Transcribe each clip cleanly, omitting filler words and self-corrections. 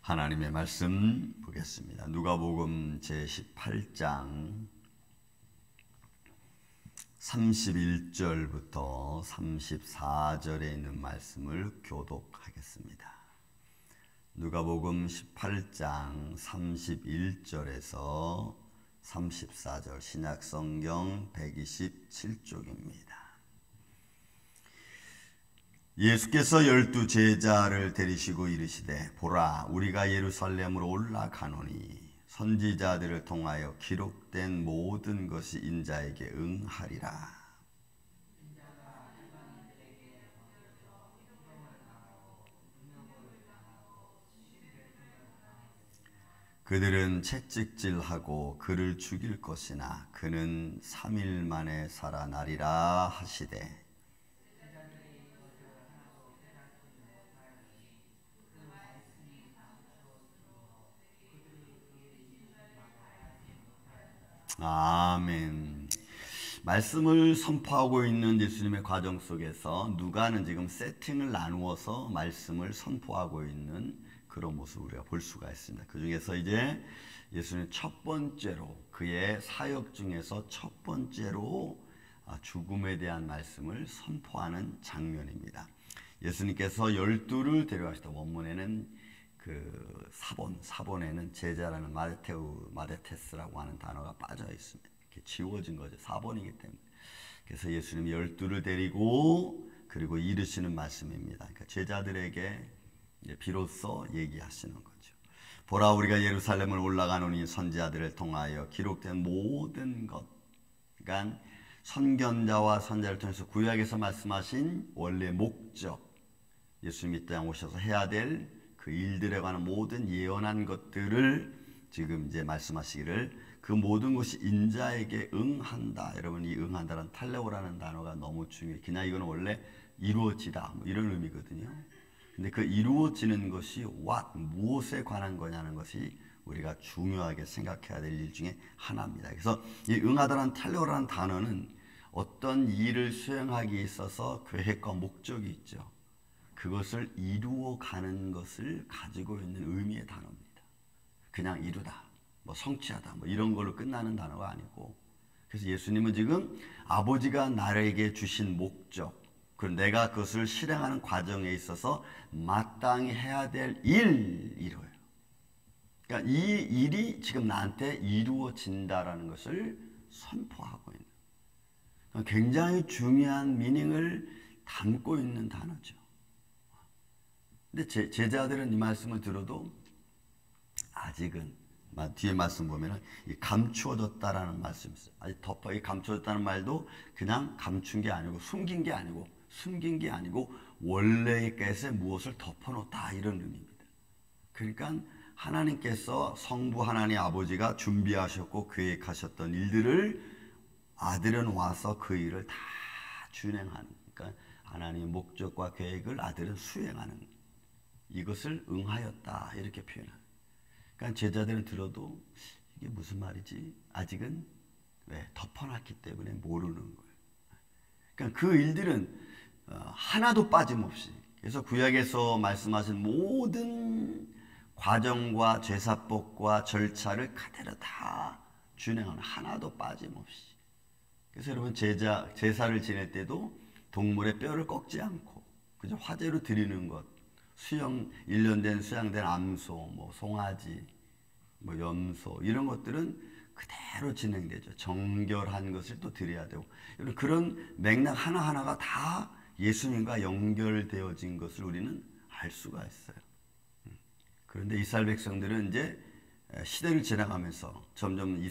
하나님의 말씀 보겠습니다. 누가복음 제18장 31절부터 34절에 있는 말씀을 교독하겠습니다. 누가복음 18장 31절에서 34절 신약성경 127쪽입니다. 예수께서 12 제자를 데리시고 이르시되 보라 우리가 예루살렘으로 올라가노니 선지자들을 통하여 기록된 모든 것이 인자에게 응하리라. 그들은 채찍질하고 그를 죽일 것이나 그는 3일 만에 살아나리라 하시되 아멘. 말씀을 선포하고 있는 예수님의 과정 속에서 누가는 지금 세팅을 나누어서 말씀을 선포하고 있는 그런 모습을 우리가 볼 수가 있습니다. 그 중에서 이제 예수님 첫 번째로 그의 사역 중에서 첫 번째로 죽음에 대한 말씀을 선포하는 장면입니다. 예수님께서 12를 데려가시다. 원문에는 그 사본에는 제자라는 마데테스라고 하는 단어가 빠져 있습니다. 이렇게 지워진 거죠. 사본이기 때문에. 그래서 예수님이 12를 데리고 그리고 이르시는 말씀입니다. 그러니까 제자들에게 비로소 얘기하시는 거죠. 보라 우리가 예루살렘을 올라가노니 선지자들을 통하여 기록된 모든 것, 그러니까 선견자와 선지자를 통해서 구약에서 말씀하신 원래 목적, 예수님이 이 땅에 오셔서 해야 될 그 일들에 관한 모든 예언한 것들을 지금 이제 말씀하시기를 그 모든 것이 인자에게 응한다. 여러분 이 응한다는 탈레오라는 단어가 너무 중요해요. 그냥 이거는 원래 이루어지다 뭐 이런 의미거든요. 근데 그 이루어지는 것이 무엇에 관한 거냐는 것이 우리가 중요하게 생각해야 될 일 중에 하나입니다. 그래서 이 응하다라는 탈레오라는 단어는 어떤 일을 수행하기 있어서 계획과 목적이 있죠. 그것을 이루어가는 것을 가지고 있는 의미의 단어입니다. 그냥 이루다, 뭐 성취하다, 뭐 이런 걸로 끝나는 단어가 아니고, 그래서 예수님은 지금 아버지가 나에게 주신 목적, 그리고 내가 그것을 실행하는 과정에 있어서 마땅히 해야 될 일이래요. 그러니까 이 일이 지금 나한테 이루어진다라는 것을 선포하고 있는, 굉장히 중요한 미닝을 담고 있는 단어죠. 근데 제자들은 이 말씀을 들어도 아직은 뒤에 말씀 보면은 감추어졌다라는 말씀이 있어요. 아직 이 감추어졌다는 말도 그냥 감춘 게 아니고 숨긴 게 아니고 원래의 것에 무엇을 덮어놓다 이런 의미입니다. 그러니까 하나님께서 성부 하나님 아버지가 준비하셨고 계획하셨던 일들을 아들은 와서 그 일을 다 준행하는, 그러니까 하나님의 목적과 계획을 아들은 수행하는, 이것을 응하였다 이렇게 표현합니다. 그러니까 제자들은 들어도 이게 무슨 말이지? 아직은 왜? 덮어놨기 때문에 모르는 거예요. 그러니까 그 일들은 하나도 빠짐없이, 그래서 구약에서 말씀하신 모든 과정과 제사법과 절차를 그대로 다 준행하는, 하나도 빠짐없이. 그래서 여러분 제사를 지낼 때도 동물의 뼈를 꺾지 않고 그저 화제로 드리는 것, 1년 된 수양된 암소, 뭐 송아지, 뭐 염소 이런 것들은 그대로 진행되죠. 정결한 것을 또 드려야 되고, 그런 맥락 하나하나가 다 예수님과 연결되어진 것을 우리는 알 수가 있어요. 그런데 이스라엘 백성들은 이제 시대를 지나가면서 점점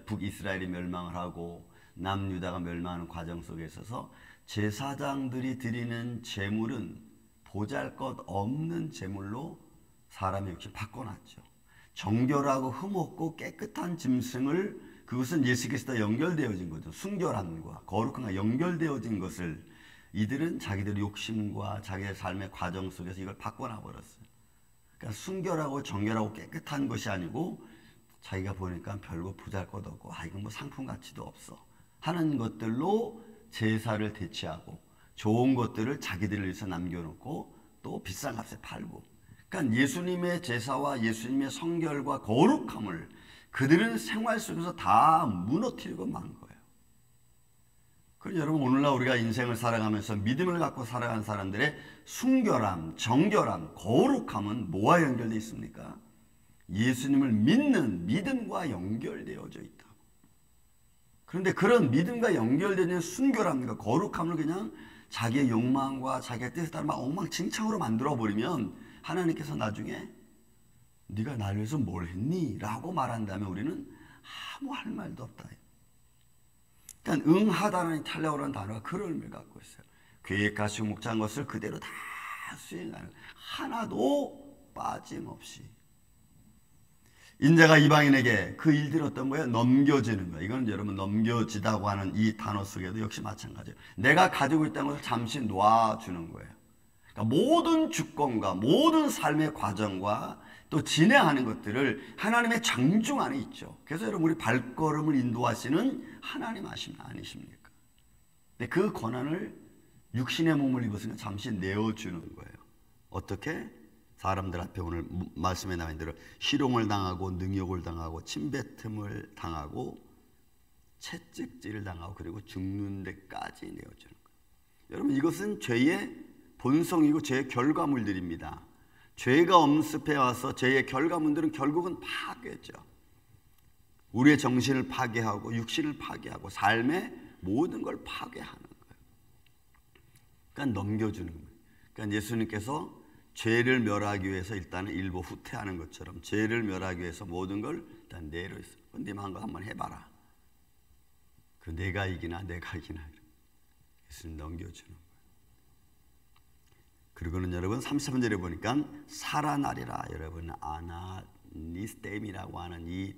북이스라엘이 멸망을 하고 남유다가 멸망하는 과정 속에 있어서 제사장들이 드리는 제물은 보잘것없는 제물로 사람의 욕심 바꿔놨죠. 정결하고 흠없고 깨끗한 짐승을, 그것은 예수 그리스도와 연결되어진 거죠. 순결함과 거룩함과 연결되어진 것을 이들은 자기들의 욕심과 자기의 삶의 과정 속에서 이걸 바꿔놔 버렸어요. 그러니까 순결하고 정결하고 깨끗한 것이 아니고 자기가 보니까 별거 보잘것없고 이건 뭐 상품 가치도 없어 하는 것들로 제사를 대체하고 좋은 것들을 자기들을 위해서 남겨놓고 또 비싼 값에 팔고, 그러니까 예수님의 제사와 예수님의 성결과 거룩함을 그들은 생활 속에서 다 무너뜨리고 만 거예요. 그럼 여러분, 오늘날 우리가 인생을 살아가면서 믿음을 갖고 살아가는 사람들의 순결함, 정결함, 거룩함은 뭐와 연결되어 있습니까? 예수님을 믿는 믿음과 연결되어져 있다. 그런데 그런 믿음과 연결되는 순결함과 거룩함을 그냥 자기의 욕망과 자기의 뜻에 따라 막 엉망진창으로 만들어버리면 하나님께서 나중에 네가 나를 위해서 뭘 했니? 라고 말한다면 우리는 아무 할 말도 없다. 그러니까 응하다라는 텔레오라는 단어가 그런 의미를 갖고 있어요. 계획하시고 목장한 것을 그대로 다 수행하는, 하나도 빠짐없이. 인자가 이방인에게 그 일들이 어떤 거예요? 넘겨지는 거예요. 이건 여러분 넘겨지다고 하는 이 단어 속에도 역시 마찬가지예요. 내가 가지고 있다는 것을 잠시 놓아주는 거예요. 그러니까 모든 주권과 모든 삶의 과정과 또 진행하는 것들을 하나님의 장중 안에 있죠. 그래서 여러분, 우리 발걸음을 인도하시는 하나님 아니십니까? 근데 그 권한을 육신의 몸을 입었으니까 잠시 내어주는 거예요. 어떻게? 사람들 앞에 오늘 말씀에 나와 있는 대로 희롱을 당하고 능욕을 당하고 침뱉음을 당하고 채찍질을 당하고 그리고 죽는 데까지 내어주는 거예요. 여러분, 이것은 죄의 본성이고 죄의 결과물들입니다. 죄가 엄습해 와서 죄의 결과물들은 결국은 파괴죠. 우리의 정신을 파괴하고 육신을 파괴하고 삶의 모든 걸 파괴하는 거예요. 그러니까 넘겨주는 거예요. 그러니까 예수님께서 죄를 멸하기 위해서 일단은 일부 후퇴하는 것처럼 죄를 멸하기 위해서 모든 걸 일단 내려있어. 네만 거 한번 해봐라. 그 내가 이기나 예수님 넘겨주는 거예요. 그리고는 여러분 33절에 보니까 살아나리라. 여러분 아나니스템이라고 하는 이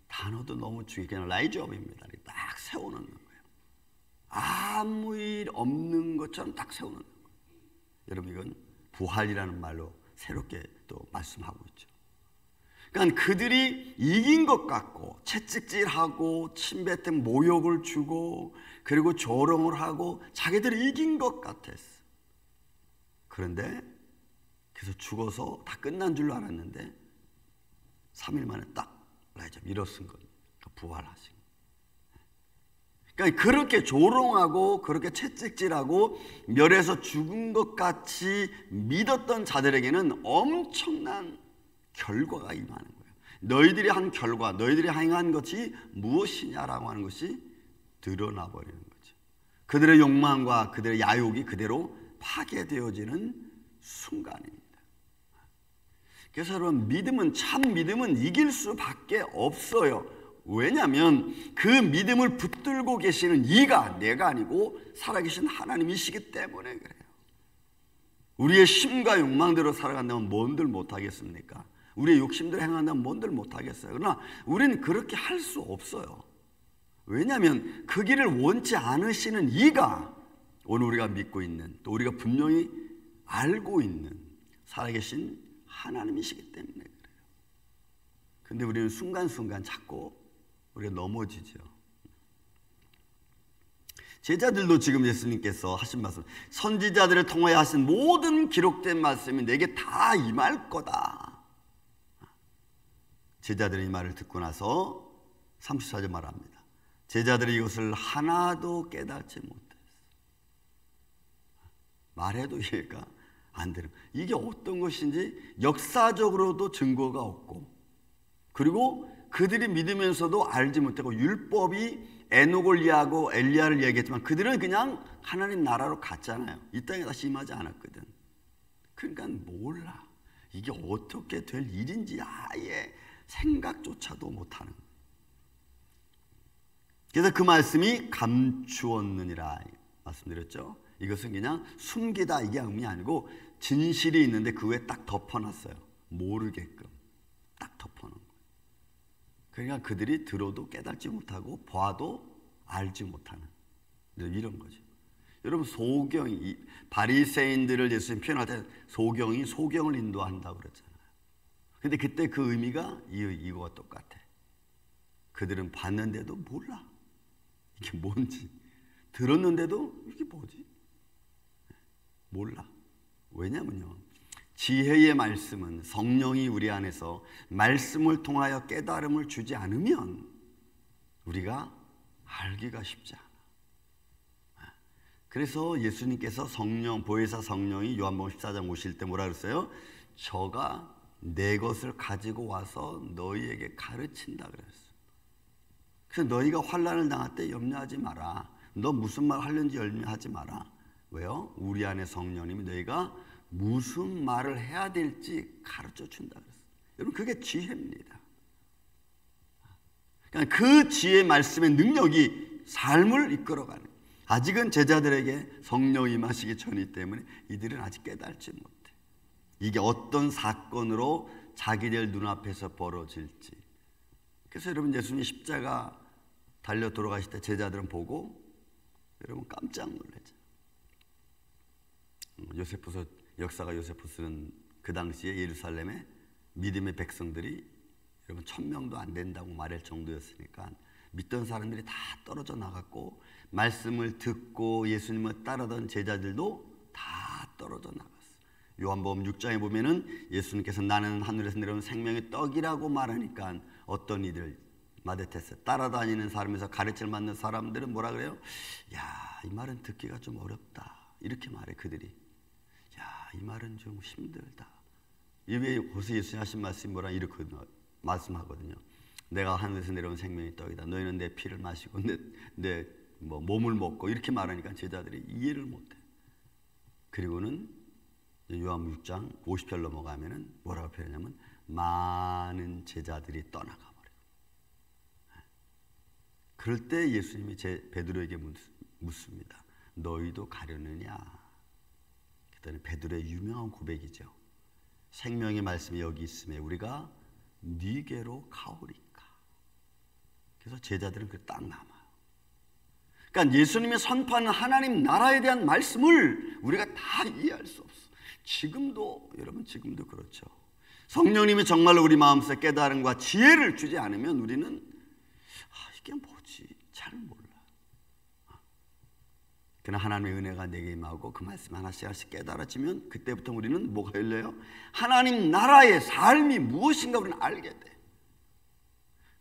단어도 너무 중요해요. 그냥 라이즈업입니다. 딱 세워놓는 거예요. 아무 일 없는 것처럼 딱 세워놓는 거예요. 여러분, 이건 부활이라는 말로 새롭게 또 말씀하고 있죠. 그러니까 그들이 이긴 것 같고 채찍질하고 침뱉은 모욕을 주고 그리고 조롱을 하고 자기들이 이긴 것 같았어. 그런데 그래서 죽어서 다 끝난 줄 알았는데 3일 만에 딱 라이자 일어선 겁니다. 부활하신. 그러니까 그렇게 조롱하고 그렇게 채찍질하고 멸해서 죽은 것 같이 믿었던 자들에게는 엄청난 결과가 임하는 거예요. 너희들이 한 결과, 너희들이 행한 것이 무엇이냐라고 하는 것이 드러나 버리는 거죠. 그들의 욕망과 그들의 야욕이 그대로 파괴되어지는 순간입니다. 그래서 여러분, 믿음은, 참 믿음은 이길 수밖에 없어요. 왜냐하면 그 믿음을 붙들고 계시는 이가 내가 아니고 살아계신 하나님이시기 때문에 그래요. 우리의 심과 욕망대로 살아간다면 뭔들 못하겠습니까? 우리의 욕심대로 행한다면 뭔들 못하겠어요. 그러나 우리는 그렇게 할 수 없어요. 왜냐하면 그 길을 원치 않으시는 이가 오늘 우리가 믿고 있는, 또 우리가 분명히 알고 있는 살아계신 하나님이시기 때문에 그래요. 근데 우리는 순간순간 자꾸 우리가 넘어지죠. 제자들도 지금 예수님께서 하신 말씀, 선지자들을 통하여 하신 모든 기록된 말씀이 내게 다 임할 거다. 제자들이 이 말을 듣고 나서 34절 말합니다. 제자들이 이것을 하나도 깨닫지 못했어. 말해도 이해가 안 되는, 이게 어떤 것인지 역사적으로도 증거가 없고, 그리고 그들이 믿으면서도 알지 못하고, 율법이 에녹을 이해하고 엘리야를 얘기했지만 그들은 그냥 하나님 나라로 갔잖아요. 이 땅에 다시 임하지 않았거든. 그러니까 몰라. 이게 어떻게 될 일인지 아예 생각조차도 못하는 거예요. 그래서 그 말씀이 감추었느니라 말씀드렸죠. 이것은 그냥 숨기다 이게 의미 아니고 진실이 있는데 그 위에 딱 덮어놨어요. 모르게끔 딱 덮어놓은 거예요. 그러니까 그들이 들어도 깨닫지 못하고 봐도 알지 못하는 이런 거죠. 여러분, 소경이, 바리새인들을 예수님 표현할 때 소경이 소경을 인도한다고 그랬잖아요. 근데 그때 그 의미가 이거와 똑같아. 그들은 봤는데도 몰라. 이게 뭔지. 들었는데도 이게 뭐지? 몰라. 왜냐면요, 지혜의 말씀은 성령이 우리 안에서 말씀을 통하여 깨달음을 주지 않으면 우리가 알기가 쉽지 않아. 그래서 예수님께서 성령, 보혜사 성령이 요한복음 14장 오실 때 뭐라 그랬어요? 저가 내 것을 가지고 와서 너희에게 가르친다 그랬어요. 그래서 너희가 환난을 당할 때 염려하지 마라. 너 무슨 말 하려는지 염려하지 마라. 왜요? 우리 안에 성령님이 너희가 무슨 말을 해야 될지 가르쳐 준다 그랬어요. 여러분, 그게 지혜입니다. 그러니까 그 지혜 말씀의 능력이 삶을 이끌어가는, 아직은 제자들에게 성령이 임하시기 전이기 때문에 이들은 아직 깨달지 못해. 이게 어떤 사건으로 자기들 눈앞에서 벌어질지. 그래서 여러분, 예수님이 십자가 달려 돌아가실 때 제자들은 보고 여러분 깜짝 놀라죠. 요세푸스, 역사가 요세푸스는 그 당시에 예루살렘에 믿음의 백성들이 여러분 1000명도 안 된다고 말할 정도였으니까 믿던 사람들이 다 떨어져 나갔고, 말씀을 듣고 예수님을 따르던 제자들도 다 떨어져 나갔어요. 요한복음 6장에 보면은 예수님께서 나는 하늘에서 내려온 생명의 떡이라고 말하니까 어떤 이들 마데테스 따라다니는 사람에서 가르침을 받는 사람들은 뭐라 그래요? 야, 이 말은 듣기가 좀 어렵다, 이렇게 말해. 그들이 야, 이 말은 좀 힘들다. 이외에 고세 예수님 하신 말씀이 뭐라 이렇게 말씀하거든요. 내가 하늘에서 내려온 생명의 떡이다. 너희는 내 피를 마시고 내 몸을 먹고, 이렇게 말하니까 제자들이 이해를 못해. 그리고는 요한복음 6장 50절 넘어가면은 뭐라고 표현하냐면 많은 제자들이 떠나가 버려요. 그럴 때 예수님이 베드로에게 묻습니다. 너희도 가려느냐? 그랬더니 베드로의 유명한 고백이죠. 생명의 말씀이 여기 있음에 우리가 네게로 가오리까. 그래서 제자들은 그 딱 남아요. 그러니까 예수님이 선포하는 하나님 나라에 대한 말씀을 우리가 다 이해할 수 없어. 지금도, 여러분, 지금도 그렇죠. 성령님이 정말로 우리 마음속에 깨달음과 지혜를 주지 않으면 우리는 이게 뭐지? 잘 몰라. 그러나 하나님의 은혜가 내게 임하고 그 말씀 하나씩 하나씩 깨달아지면 그때부터 우리는 뭐가 열려요? 하나님 나라의 삶이 무엇인가 우리는 알게 돼.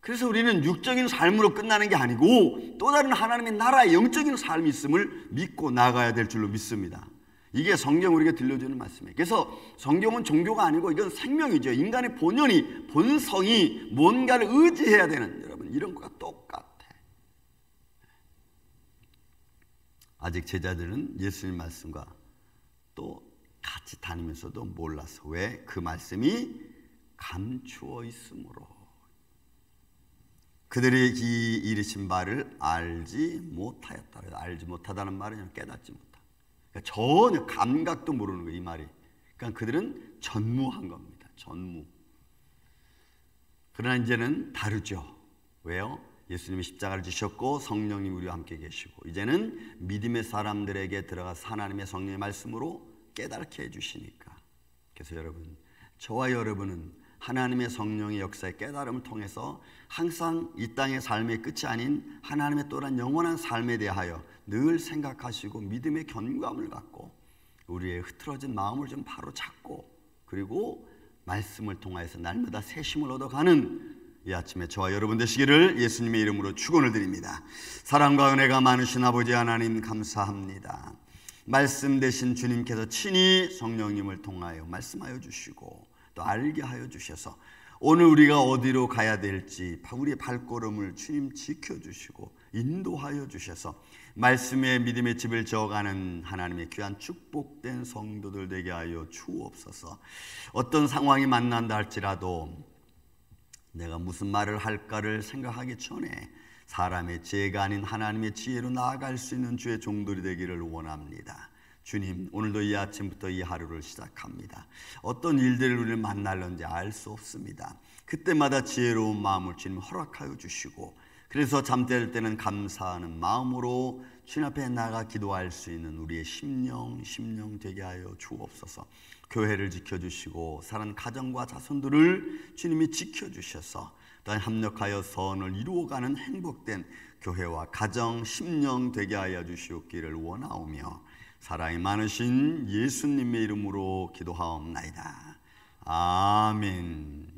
그래서 우리는 육적인 삶으로 끝나는 게 아니고 또 다른 하나님의 나라의 영적인 삶이 있음을 믿고 나가야 될 줄로 믿습니다. 이게 성경 우리가 들려주는 말씀이에요. 그래서 성경은 종교가 아니고 이건 생명이죠. 인간의 본연이, 본성이 뭔가를 의지해야 되는, 여러분, 이런 것과 똑같아. 아직 제자들은 예수님 말씀과 또 같이 다니면서도 몰라서. 왜? 그 말씀이 감추어 있으므로. 그들이 이 이르신 바를 알지 못하였다. 알지 못하다는 말은 깨닫지 못하다. 그러니까 전혀 감각도 모르는 거예요, 이 말이. 그러니까 그들은 전무한 겁니다. 전무. 그러나 이제는 다르죠. 왜요? 예수님이 십자가를 지셨고 성령님 우리와 함께 계시고 이제는 믿음의 사람들에게 들어가서 하나님의 성령의 말씀으로 깨닫게 해주시니까. 그래서 여러분, 저와 여러분은 하나님의 성령의 역사의 깨달음을 통해서 항상 이 땅의 삶의 끝이 아닌 하나님의 또한 영원한 삶에 대하여 늘 생각하시고 믿음의 견고함을 갖고 우리의 흐트러진 마음을 좀 바로 잡고, 그리고 말씀을 통하여서 날마다 새 힘을 얻어가는 이 아침에 저와 여러분 되시기를 예수님의 이름으로 축원을 드립니다. 사랑과 은혜가 많으신 아버지 하나님, 감사합니다. 말씀 되신 주님께서 친히 성령님을 통하여 말씀하여 주시고 또 알게 하여 주셔서 오늘 우리가 어디로 가야 될지 우리의 발걸음을 주님 지켜주시고 인도하여 주셔서 말씀의 믿음의 집을 저어가는 하나님의 귀한 축복된 성도들 되게 하여 주옵소서. 어떤 상황이 만난다 할지라도 내가 무슨 말을 할까를 생각하기 전에 사람의 지혜가 아닌 하나님의 지혜로 나아갈 수 있는 주의 종들이 되기를 원합니다. 주님, 오늘도 이 아침부터 이 하루를 시작합니다. 어떤 일들을 우리를 만날는지 알 수 없습니다. 그때마다 지혜로운 마음을 주님 허락하여 주시고, 그래서 잠들 때는 감사하는 마음으로 주님 앞에 나가 기도할 수 있는 우리의 심령 되게 하여 주옵소서. 교회를 지켜주시고 사는 가정과 자손들을 주님이 지켜주셔서 또한 협력하여 선을 이루어가는 행복된 교회와 가정, 심령 되게 하여 주시옵기를 원하오며 사랑이 많으신 예수님의 이름으로 기도하옵나이다. 아멘.